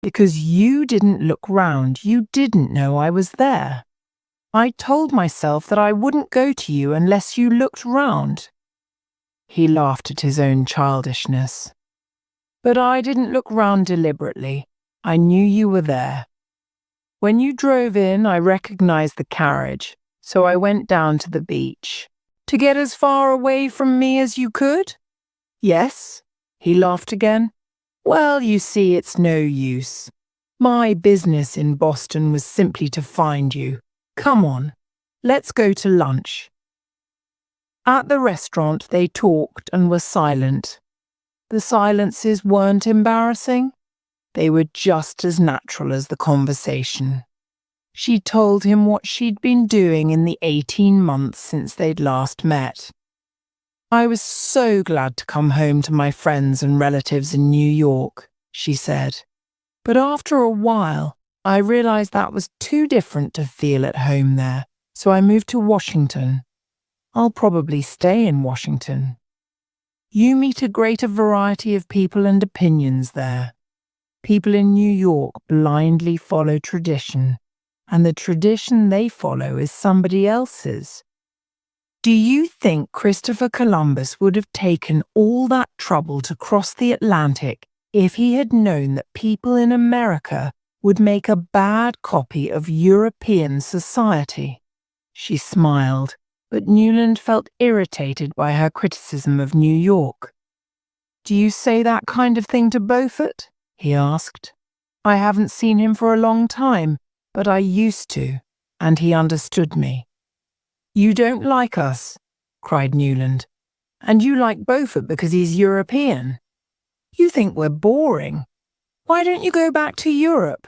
Because you didn't look round, you didn't know I was there. I told myself that I wouldn't go to you unless you looked round. He laughed at his own childishness. But I didn't look round deliberately. I knew you were there. When you drove in, I recognized the carriage, so I went down to the beach. To get as far away from me as you could? Yes, he laughed again. Well, you see, it's no use. My business in Boston was simply to find you. Come on, let's go to lunch. At the restaurant, they talked and were silent. The silences weren't embarrassing. They were just as natural as the conversation. She told him what she'd been doing in the 18 months since they'd last met. I was so glad to come home to my friends and relatives in New York, she said. But after a while, I realized that was too different to feel at home there, so I moved to Washington. I'll probably stay in Washington. You meet a greater variety of people and opinions there. People in New York blindly follow tradition, and the tradition they follow is somebody else's. Do you think Christopher Columbus would have taken all that trouble to cross the Atlantic if he had known that people in America would make a bad copy of European society? She smiled, but Newland felt irritated by her criticism of New York. Do you say that kind of thing to Beaufort? He asked. I haven't seen him for a long time, but I used to, and he understood me. You don't like us, cried Newland, and you like Beaufort because he's European. You think we're boring. Why don't you go back to Europe?